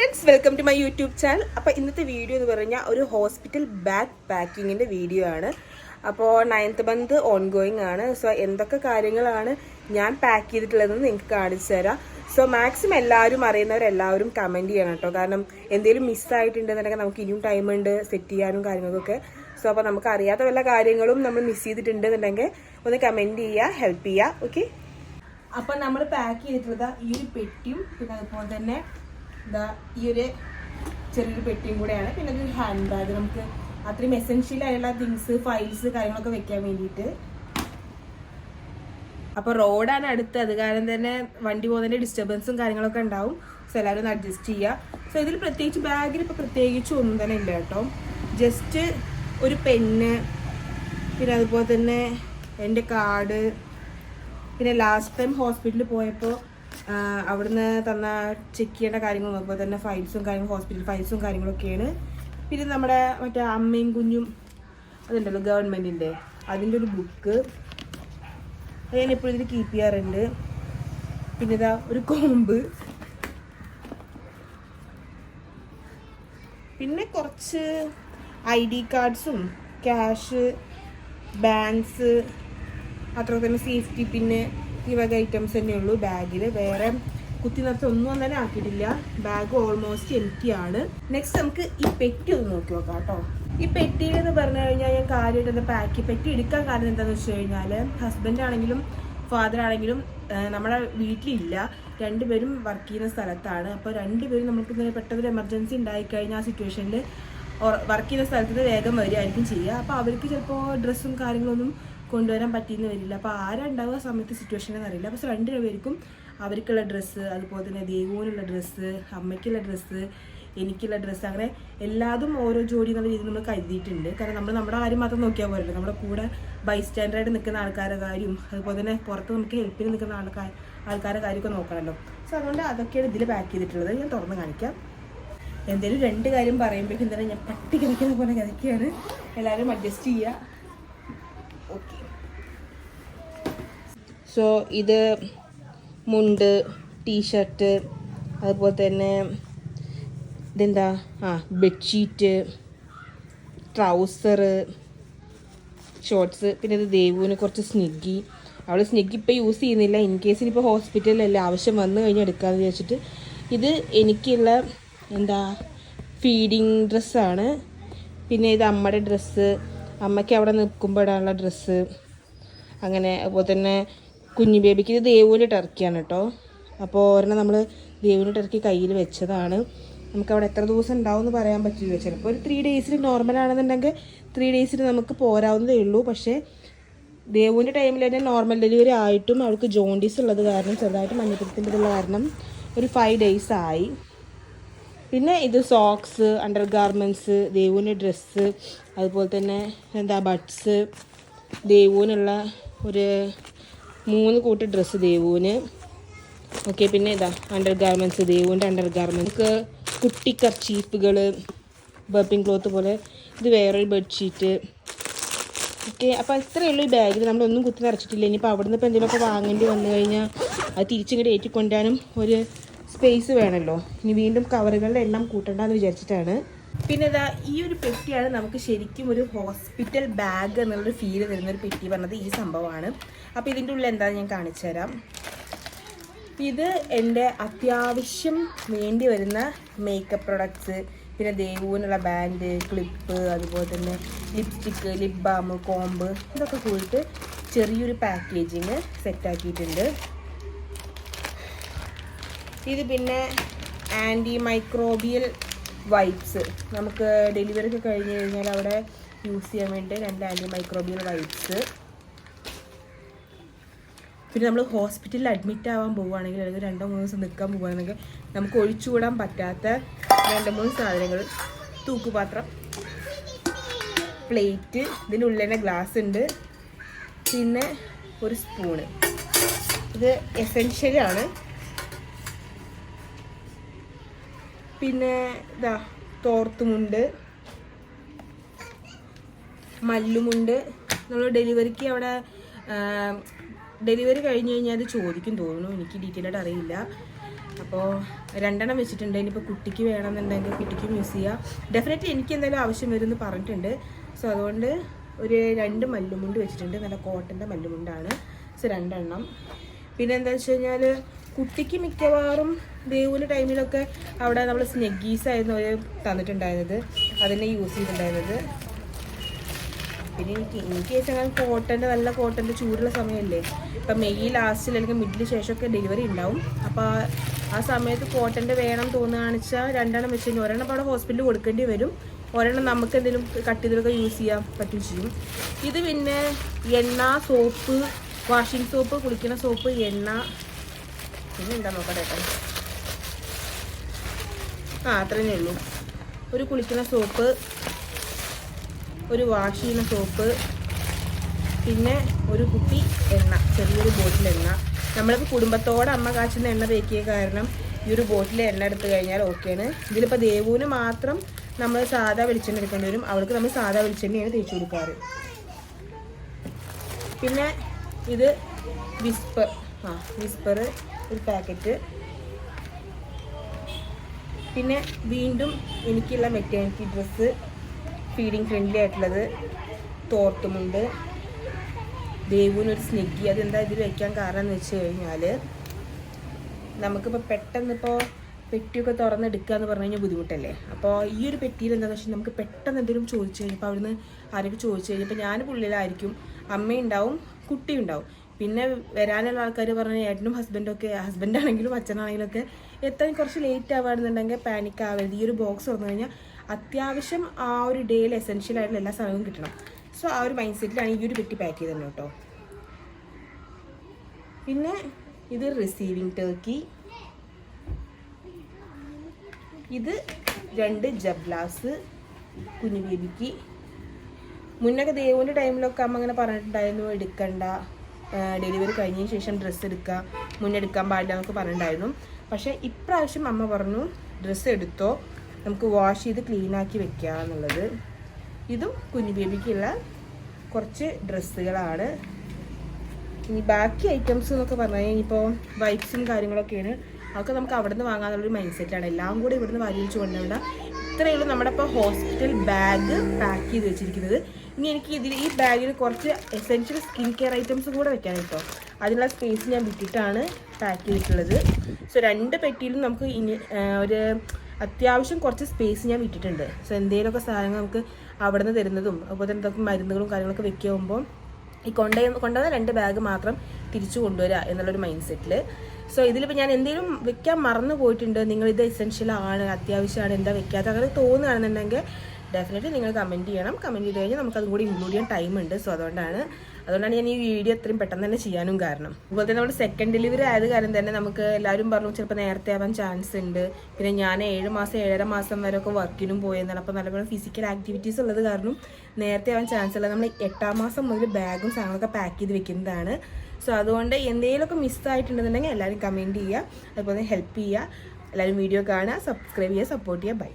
Friends, welcome to my YouTube channel. അപ്പോൾ ഇന്നത്തെ video എന്ന് പറഞ്ഞാൽ ഒരു ഹോസ്പിറ്റൽ ബാഗ് പാക്കിങ്ങിൻ്റെ വീഡിയോ ആണ്. അപ്പോൾ 9th മന്ത് ഓൺഗോയിങ് ആണ്. സോ എന്തൊക്കെ കാര്യങ്ങളാണ് ഞാൻ പാക്ക് ചെയ്തിട്ടുള്ളതെന്ന് നിങ്ങൾക്ക് കാണിച്ചു തരാം. സോ മാക്സിമം എല്ലാവരും അറിയുന്നവരെല്ലാവരും കമൻറ്റ് ചെയ്യണം കേട്ടോ. കാരണം എന്തെങ്കിലും മിസ്സായിട്ടുണ്ടെന്നുണ്ടെങ്കിൽ നമുക്ക് ഇനിയും ടൈം ഉണ്ട് സെറ്റ് ചെയ്യാനും കാര്യങ്ങൾക്കൊക്കെ. സോ അപ്പോൾ നമുക്ക് അറിയാത്ത വല്ല കാര്യങ്ങളും നമ്മൾ മിസ് ചെയ്തിട്ടുണ്ടെന്നുണ്ടെങ്കിൽ ഒന്ന് കമൻറ്റ് ചെയ്യുക, ഹെൽപ്പ് ചെയ്യുക. ഓക്കെ, അപ്പോൾ നമ്മൾ പാക്ക് ചെയ്തിട്ടുള്ളത് ഈ ഒരു പെട്ടിയും പിന്നെ അതുപോലെ തന്നെ ഈ ഒരു ചെറിയൊരു പെട്ടിയും കൂടെയാണ്. പിന്നെ ഒരു ഹാൻഡ് ബാഗ്, നമുക്ക് അത്രയും എസെൻഷ്യൽ ആയിട്ടുള്ള തിങ്സ്, ഫയൽസ് കാര്യങ്ങളൊക്കെ വെക്കാൻ വേണ്ടിയിട്ട്. അപ്പോൾ റോഡാണ് അടുത്ത്, അത് കാരണം തന്നെ വണ്ടി പോകുന്നതിൻ്റെ ഡിസ്റ്റർബൻസും കാര്യങ്ങളൊക്കെ ഉണ്ടാവും. സോ എല്ലാവരും ഒന്ന് അഡ്ജസ്റ്റ് ചെയ്യുക. സോ ഇതിൽ പ്രത്യേകിച്ച് ബാഗിൽ ഇപ്പോൾ പ്രത്യേകിച്ച് ഒന്നും തന്നെ ഇല്ല കേട്ടോ. ജസ്റ്റ് ഒരു പെന്ന്, പിന്നെ അതുപോലെ തന്നെ എൻ്റെ കാർഡ്, പിന്നെ ലാസ്റ്റ് ടൈം ഹോസ്പിറ്റലിൽ പോയപ്പോൾ അവിടുന്ന് തന്ന ചെക്ക് ചെയ്യേണ്ട കാര്യങ്ങളും അതുപോലെ തന്നെ ഫയൽസും കാര്യങ്ങളും, ഹോസ്പിറ്റൽ ഫയൽസും കാര്യങ്ങളൊക്കെയാണ്. പിന്നെ നമ്മുടെ മറ്റേ അമ്മയും കുഞ്ഞും അതുണ്ടല്ലോ ഗവൺമെൻറ്റിൻ്റെ, അതിൻ്റെ ഒരു ബുക്ക് അത് ഞാൻ എപ്പോഴും ഇതിൽ കീപ്പ് ചെയ്യാറുണ്ട്. പിന്നെ ഇതാ ഒരു കോമ്പ്, പിന്നെ കുറച്ച് ID കാർഡ്സും ക്യാഷ്, ബാങ്ക്സ്, അത്ര തന്നെ സേഫ്റ്റി പിന്നെ ഈ വക ഐറ്റംസ് തന്നെയുള്ളൂ ബാഗിൽ. വേറെ കുത്തി നിറച്ച് ഒന്നും തന്നെ ആക്കിയിട്ടില്ല. Bag almost എംപ്റ്റിയാണ്. നെക്സ്റ്റ് നമുക്ക് ഈ പെട്ടി ഒന്ന് നോക്കി നോക്കാം കേട്ടോ. ഈ പെട്ടി എന്ന് പറഞ്ഞു കഴിഞ്ഞാൽ ഞാൻ കാര്യമായിട്ട് എന്താ പെട്ടി എടുക്കാൻ കാരണം എന്താണെന്ന് വെച്ച് കഴിഞ്ഞാൽ ഹസ്ബൻഡ് ആണെങ്കിലും ഫാദർ ആണെങ്കിലും നമ്മുടെ വീട്ടിലില്ല, രണ്ടുപേരും വർക്ക് ചെയ്യുന്ന സ്ഥലത്താണ്. അപ്പോൾ രണ്ടുപേരും നമുക്ക് പെട്ടെന്ന് എമർജൻസി ഉണ്ടായിക്കഴിഞ്ഞാൽ ആ സിറ്റുവേഷനിൽ വർക്ക് ചെയ്യുന്ന സ്ഥലത്ത് നിന്ന് വേഗം വരികയായിരിക്കും ചെയ്യുക. അപ്പോൾ അവർക്ക് ചിലപ്പോൾ ഡ്രസ്സും കാര്യങ്ങളൊന്നും കൊണ്ടുവരാൻ പറ്റിയെന്ന് വരില്ല. അപ്പോൾ ആരാ ഉണ്ടാവുക സമയത്ത് സിറ്റുവേഷനെന്ന് അറിയില്ല. അപ്പോൾ രണ്ടുപേർക്കും അവർക്കുള്ള ഡ്രസ്സ്, അതുപോലെ തന്നെ ദേവുവിനുള്ള ഡ്രസ്സ്, അമ്മയ്ക്കുള്ള ഡ്രസ്സ്, എനിക്കുള്ള ഡ്രസ്സ്, അങ്ങനെ എല്ലാതും ഓരോ ജോഡി എന്നുള്ള രീതിയിൽ നമ്മൾ കരുതിയിട്ടുണ്ട്. കാരണം നമ്മൾ നമ്മുടെ കാര്യം മാത്രം നോക്കിയാൽ പോരല്ലോ, നമ്മുടെ കൂടെ ബൈസ്റ്റാൻഡറായിട്ട് നിൽക്കുന്ന ആൾക്കാരുടെ കാര്യം, അതുപോലെ തന്നെ പുറത്ത് നമുക്ക് ഹെൽപ്പിന് നിൽക്കുന്ന ആൾക്കാരുടെ കാര്യമൊക്കെ നോക്കണമല്ലോ. സോ അതുകൊണ്ട് അതൊക്കെയാണ് ഇതിൽ പാക്ക് ചെയ്തിട്ടുള്ളത്. ഞാൻ തുറന്ന് കാണിക്കാം. എന്തെങ്കിലും രണ്ട് കാര്യം പറയുമ്പോഴേക്കും തന്നെ ഞാൻ പട്ടി കിടക്കുന്ന പോലെ കിടക്കുകയാണ്. എല്ലാവരും അഡ്ജസ്റ്റ് ചെയ്യുക. ഓക്കെ, സോ ഇത് മുണ്ട്, ടീഷർട്ട്, അതുപോലെ തന്നെ ഇതെന്താ ബെഡ്ഷീറ്റ്, ട്രൗസർ, ഷോർട്ട്സ്, പിന്നെ ഇത് ദേവുവിന് കുറച്ച് സ്നിഗ്ഗി. അവൾ സ്നിഗ്ഗി ഇപ്പോൾ യൂസ് ചെയ്യുന്നില്ല, ഇൻ കേസിന് ഇപ്പോൾ ഹോസ്പിറ്റലിലല്ലേ ആവശ്യം വന്നു കഴിഞ്ഞാൽ എടുക്കാമെന്ന് വിചാരിച്ചിട്ട്. ഇത് എനിക്കുള്ള ഫീഡിങ് ഡ്രസ്സാണ്. പിന്നെ ഇത് അമ്മയുടെ ഡ്രസ്സ്, അമ്മയ്ക്ക് അവിടെ നിൽക്കുമ്പോൾ ഇടാനുള്ള ഡ്രസ്സ്, അങ്ങനെ. അതുപോലെ തന്നെ കുഞ്ഞു ബേബിക്ക് ഇത് ദേവുവിൻ്റെ ടർക്കിയാണ് കേട്ടോ. അപ്പോൾ ഒരെണ്ണം നമ്മൾ ദേവുവിൻ്റെ ടർക്കി കയ്യിൽ വെച്ചതാണ്. നമുക്കവിടെ എത്ര ദിവസം ഉണ്ടാവും എന്ന് പറയാൻ പറ്റില്ല. ചിലപ്പോൾ ഒരു 3 ഡേയ്സിൽ നോർമലാണെന്നുണ്ടെങ്കിൽ 3 ഡേയ്സിൽ നമുക്ക് പോരാവുന്നതേ ഉള്ളൂ. പക്ഷേ ദേവുവിൻ്റെ ടൈമിൽ തന്നെ നോർമൽ ഡെലിവറി ആയിട്ടും അവൾക്ക് ജോണ്ടീസ് ഉള്ളത് കാരണം, ചെറുതായിട്ട് മഞ്ഞപ്പിത്തത്തിൻ്റെ ഉള്ള കാരണം ഒരു 5 ഡേയ്സ് ആയി. പിന്നെ ഇത് സോക്സ്, അണ്ടർ ഗാർമെൻറ്റ്സ്, ദേവുവിൻ്റെ ഡ്രസ്സ്, അതുപോലെ തന്നെ ബഡ്സ്, ദേവുവിനുള്ള ഒരു 3 കൂട്ട് ഡ്രസ്സ് ദേവുവിന്. ഓക്കെ, പിന്നെ അണ്ടർ ഗാർമെൻറ്റ്സ്, ദേവുവിൻ്റെ അണ്ടർ ഗാർമെൻറ്റ്സ്, കുട്ടി കർച്ചീഫുകൾ, ബർപ്പിംഗ് ക്ലോത്ത് പോലെ. ഇത് വേറൊരു ബെഡ്ഷീറ്റ്. ഓക്കെ, അപ്പോൾ ഇത്രയേ ഉള്ളൂ ഈ ബാഗിൽ. നമ്മളൊന്നും കുത്തി നിറച്ചിട്ടില്ല. ഇനിയിപ്പോൾ അവിടെ നിന്ന് ഇപ്പോൾ എന്തെങ്കിലുമൊക്കെ വാങ്ങേണ്ടി വന്നു കഴിഞ്ഞാൽ അത് തിരിച്ചിങ്ങോട്ട് ഏറ്റിക്കൊണ്ടാനും ഒരു സ്പേസ് വേണമല്ലോ. ഇനി വീണ്ടും കവറുകളുടെ എണ്ണം കൂട്ടണ്ടെന്ന് വിചാരിച്ചിട്ടാണ്. പിന്നെ ഈ ഒരു പെട്ടിയാണ് നമുക്ക് ശരിക്കും ഒരു ഹോസ്പിറ്റൽ ബാഗ് എന്നുള്ളൊരു ഫീല് തരുന്നൊരു പെട്ടി പറഞ്ഞത് ഈ സംഭവമാണ്. അപ്പോൾ ഇതിൻ്റെ ഉള്ളിൽ എന്താണെന്ന് ഞാൻ കാണിച്ചു തരാം. ഇത് എൻ്റെ അത്യാവശ്യം വേണ്ടി വരുന്ന മേക്കപ്പ് പ്രൊഡക്ട്സ്, പിന്നെ ദേവുവിനുള്ള ബാൻഡ്, ക്ലിപ്പ്, അതുപോലെ തന്നെ ലിപ്സ്റ്റിക്ക്, ലിപ് ബാം, കോമ്പ്, ഇതൊക്കെ കൂടിയിട്ട് ചെറിയൊരു പാക്കേജിങ് സെറ്റാക്കിയിട്ടുണ്ട്. ഇത് പിന്നെ ആൻറ്റി മൈക്രോബിയൽ വൈപ്സ്, നമുക്ക് ഡെലിവറി ഒക്കെ കഴിഞ്ഞ് കഴിഞ്ഞാൽ അവിടെ യൂസ് ചെയ്യാൻ വേണ്ടി 2 ആൻറ്റി മൈക്രോബിയൽ വൈപ്സ്. പിന്നെ നമ്മൾ ഹോസ്പിറ്റലിൽ അഡ്മിറ്റ് ആവാൻ പോവുകയാണെങ്കിൽ, അല്ലെങ്കിൽ 2-3 ദിവസം നിൽക്കാൻ പോവുകയാണെങ്കിൽ നമുക്ക് ഒഴിച്ചുകൂടാൻ പറ്റാത്ത 2-3 സാധനങ്ങൾ. തൂക്കുപാത്രം, പ്ലേറ്റ്, ഇതിൻ്റെ ഉള്ളിൽ തന്നെ ഗ്ലാസ് ഉണ്ട്, പിന്നെ ഒരു സ്പൂണ്. ഇത് എസെൻഷ്യലാണ്. പിന്നെ തോർത്തുമുണ്ട്, മല്ലുമുണ്ട്. നമ്മൾ ഡെലിവറിക്ക് അവിടെ ഡെലിവറി കഴിഞ്ഞ് കഴിഞ്ഞാൽ അത് ചോദിക്കും തോന്നുന്നു, എനിക്ക് ഡീറ്റെയിൽ ആയിട്ട് അറിയില്ല. അപ്പോൾ 2 വെച്ചിട്ടുണ്ട്. ഇനിയിപ്പോൾ കുട്ടിക്ക് വേണമെന്നുണ്ടെങ്കിൽ കുട്ടിക്കും യൂസ് ചെയ്യാം. ഡെഫിനറ്റ്ലി എനിക്ക് എന്തായാലും ആവശ്യം വരുമെന്ന് പറഞ്ഞിട്ടുണ്ട്. സോ അതുകൊണ്ട് ഒരു 2 മല്ലുമുണ്ട് വെച്ചിട്ടുണ്ട്. നല്ല കോട്ടൻ്റെ മല്ലുമുണ്ടാണ്. സോ 2. പിന്നെ എന്താ വെച്ച് കഴിഞ്ഞാൽ കുട്ടിക്ക് മിക്കവാറും ദേവൂല് ടൈമിലൊക്കെ അവിടെ നമ്മൾ സ്നെഗീസായിരുന്നു അവർ തന്നിട്ടുണ്ടായിരുന്നത്, അതിനെ യൂസ് ചെയ്തിട്ടുണ്ടായിരുന്നത്. പിന്നെ എനിക്ക് കേസ് അങ്ങനെ കോട്ടൻ്റെ നല്ല കോട്ടൻ്റെ ചൂടുള്ള സമയമല്ലേ, ഇപ്പം മെയ് ലാസ്റ്റിൽ അല്ലെങ്കിൽ മിഡിൽ ശേഷമൊക്കെ ഡെലിവറി ഉണ്ടാവും. അപ്പോൾ ആ സമയത്ത് കോട്ടൻ്റെ വേണം തോന്നുകയാണെന്ന് വെച്ചാൽ 2 വെച്ച് കഴിഞ്ഞാൽ 1 അവിടെ ഹോസ്പിറ്റലിൽ കൊടുക്കേണ്ടി വരും, 1 നമുക്ക് എന്തെങ്കിലും കട്ട് ചെയ്തൊക്കെ യൂസ് ചെയ്യാൻ പറ്റും ചെയ്യും. ഇത് പിന്നെ എണ്ണ, സോപ്പ്, വാഷിംഗ് സോപ്പ്, കുളിക്കുന്ന സോപ്പ്, എണ്ണ, പിന്നെ എന്താ നോക്കട്ടെ കേട്ടോ. അത്രയേ ഉള്ളൂ. ഒരു കുളിക്കുന്ന സോപ്പ്, ഒരു വാഷ് ചെയ്യുന്ന സോപ്പ്, പിന്നെ ഒരു കുപ്പി എണ്ണ, ചെറിയൊരു ബോട്ടിൽ എണ്ണ. നമ്മളിപ്പോൾ കുടുംബത്തോടെ അമ്മ കാച്ചുന്ന എണ്ണ തേക്കിയ കാരണം ഈ ഒരു ബോട്ടിൽ എണ്ണ എടുത്തു കഴിഞ്ഞാൽ ഓക്കെയാണ്. ഇതിലിപ്പോൾ ദേവൂന് മാത്രം നമ്മൾ സാധാ വെളിച്ചെണ്ണ എടുക്കേണ്ടി വരും. അവൾക്ക് നമ്മൾ സാധാ വെളിച്ചെണ്ണയാണ് തേച്ച് കൊടുക്കാറ്. പിന്നെ ഇത് വിസ്പർ ഒരു പാക്കറ്റ്. പിന്നെ വീണ്ടും എനിക്കുള്ള മെറ്റേണിറ്റി ഡ്രസ്സ്, ഫീഡിങ് ഫ്രണ്ട്ലി ആയിട്ടുള്ളത്, തോർത്തുമുണ്ട്, ദേവൂനൊരു സ്നെഗ്ഗി. അതെന്താ ഇതിൽ വയ്ക്കാൻ കാരണം എന്ന് വെച്ച് കഴിഞ്ഞാൽ നമുക്കിപ്പോൾ പെട്ടെന്നിപ്പോൾ പെട്ടിയൊക്കെ തുറന്നെടുക്കുക എന്ന് പറഞ്ഞു കഴിഞ്ഞാൽ ബുദ്ധിമുട്ടല്ലേ. അപ്പോൾ ഈ ഒരു പെട്ടിയിൽ എന്താണെന്ന് വെച്ചാൽ നമുക്ക് പെട്ടെന്ന് എന്തെങ്കിലും ചോദിച്ചു കഴിഞ്ഞപ്പോൾ അവിടുന്ന് ആരെങ്കിലും ചോദിച്ചു കഴിഞ്ഞപ്പോൾ ഞാൻ പുള്ളിയിലായിരിക്കും, അമ്മയുണ്ടാവും, കുട്ടിയുണ്ടാവും. പിന്നെ വരാനുള്ള ആൾക്കാർ പറഞ്ഞാൽ ഏട്ടനും ഹസ്ബൻഡാണെങ്കിലും അച്ഛനാണെങ്കിലും ഒക്കെ എത്താൻ കുറച്ച് ലേറ്റ് ആവുകയാണെന്നുണ്ടെങ്കിൽ പാനിക് ആവരുത്. ഈ ഒരു ബോക്സ് തുറന്നു കഴിഞ്ഞാൽ അത്യാവശ്യം ആ ഒരു ഡേയിൽ എസെൻഷ്യൽ ആയിട്ടുള്ള എല്ലാ സാധനവും കിട്ടണം. സോ ആ ഒരു മൈൻഡ് സെറ്റിലാണ് ഈ ഒരു പെട്ടി പാക്ക് ചെയ്തത് കേട്ടോ. പിന്നെ ഇത് റിസീവിങ് ടർക്കി, ഇത് 2 ജബ്ലാസ് കുഞ്ഞു ബേബിക്ക്. മുന്നൊക്കെ ദേവൂൻ്റെ ടൈമിലൊക്കെ അമ്മ അങ്ങനെ പറഞ്ഞിട്ടുണ്ടായിരുന്നു, എടുക്കണ്ട, ഡെലിവറി കഴിഞ്ഞതിന് ശേഷം ഡ്രസ്സ് എടുക്കുക, മുന്നെടുക്കാൻ പാടില്ല എന്നൊക്കെ പറഞ്ഞിട്ടുണ്ടായിരുന്നു. പക്ഷേ ഇപ്രാവശ്യം അമ്മ പറഞ്ഞു ഡ്രസ്സ് എടുത്തോ, നമുക്ക് വാഷ് ചെയ്ത് ക്ലീനാക്കി വെക്കുക എന്നുള്ളത്. ഇതും കുഞ്ഞു ബേബിക്കുള്ള കുറച്ച് ഡ്രസ്സുകളാണ്. ഇനി ബാക്കി ഐറ്റംസ് എന്നൊക്കെ പറഞ്ഞു കഴിഞ്ഞാൽ ഇപ്പോൾ വൈപ്സും കാര്യങ്ങളൊക്കെയാണ്. അതൊക്കെ നമുക്ക് അവിടെ നിന്ന് വാങ്ങാനുള്ളൊരു മൈൻഡ് സെറ്റാണ്. എല്ലാം കൂടി ഇവിടുന്ന് വലിച്ചു കൊണ്ടുപോകേണ്ട. ഇത്രയേ ഉള്ളൂ നമ്മുടെ ഇപ്പോൾ ഹോസ്പിറ്റൽ ബാഗ് പാക്ക് ചെയ്ത് വെച്ചിരിക്കുന്നത്. ഇനി എനിക്ക് ഈ ബാഗിൽ കുറച്ച് എസെൻഷ്യൽ സ്കിൻ കെയർ ഐറ്റംസ് കൂടെ വെക്കാൻ കേട്ടോ. അതിനുള്ള സ്പേസ് ഞാൻ വിട്ടിട്ടാണ് പാക്ക് ചെയ്തിട്ടുള്ളത്. സോ 2 പെട്ടിയിലും നമുക്ക് ഇനി ഒരു അത്യാവശ്യം കുറച്ച് സ്പേസ് ഞാൻ വിട്ടിട്ടുണ്ട്. സോ എന്തെങ്കിലുമൊക്കെ സാധനങ്ങൾ നമുക്ക് അവിടെ നിന്ന് തരുന്നതും അതുപോലെ തന്നെ എന്തൊക്കെ മരുന്നുകളും കാര്യങ്ങളൊക്കെ വെക്കുമ്പോൾ ഈ കൊണ്ടുവന്ന 2 ബാഗ് മാത്രം തിരിച്ചു കൊണ്ടുവരിക എന്നുള്ളൊരു മൈൻഡ് സെറ്റിൽ. സോ ഇതിലിപ്പോൾ ഞാൻ എന്തെങ്കിലും വെക്കാൻ മറന്നു പോയിട്ടുണ്ട്, നിങ്ങളിത് എസെൻഷ്യലാണ്, അത്യാവശ്യമാണ്, എന്താ വെക്കാത്ത അങ്ങനെ തോന്നുകയാണെന്നുണ്ടെങ്കിൽ ഡെഫിനറ്റ്ലി നിങ്ങൾ കമൻറ്റ് ചെയ്യണം. കമൻറ്റ് ചെയ്ത് കഴിഞ്ഞാൽ നമുക്കതും കൂടി ഇൻക്ലൂഡ് ചെയ്യാൻ ടൈമുണ്ട്. സോ അതുകൊണ്ടാണ് ഞാൻ ഈ വീഡിയോ എത്രയും പെട്ടെന്ന് തന്നെ ചെയ്യാനും കാരണം. അതുപോലെ തന്നെ നമ്മുടെ സെക്കൻഡ് ഡെലിവറി ആയത് കാരണം തന്നെ നമുക്ക് എല്ലാവരും പറഞ്ഞു ചിലപ്പോൾ നേരത്തെ ആവാൻ ചാൻസ് ഉണ്ട്. പിന്നെ ഞാൻ 7 മാസം 7.5 മാസം വരെ ഒക്കെ വർക്കിനും പോയെന്നാണ്. അപ്പോൾ നല്ലപോലെ ഫിസിക്കൽ ആക്ടിവിറ്റീസ് ഉള്ളത് കാരണം നേരത്തെ ആവാൻ ചാൻസ് ഉള്ളത്. നമ്മൾ 8-ാം മാസം മുതൽ ബാഗും സാധനങ്ങളൊക്കെ പാക്ക് ചെയ്ത് വെക്കുന്നതാണ്. സോ അതുകൊണ്ട് എന്തെങ്കിലുമൊക്കെ മിസ്സായിട്ടുണ്ടെന്നുണ്ടെങ്കിൽ എല്ലാവരും കമൻറ്റ് ചെയ്യുക, അതുപോലെ ഹെൽപ്പ് ചെയ്യുക. എല്ലാവരും വീഡിയോ കാണുക, സബ്സ്ക്രൈബ് ചെയ്യുക, സപ്പോർട്ട് ചെയ്യുക. ബൈ.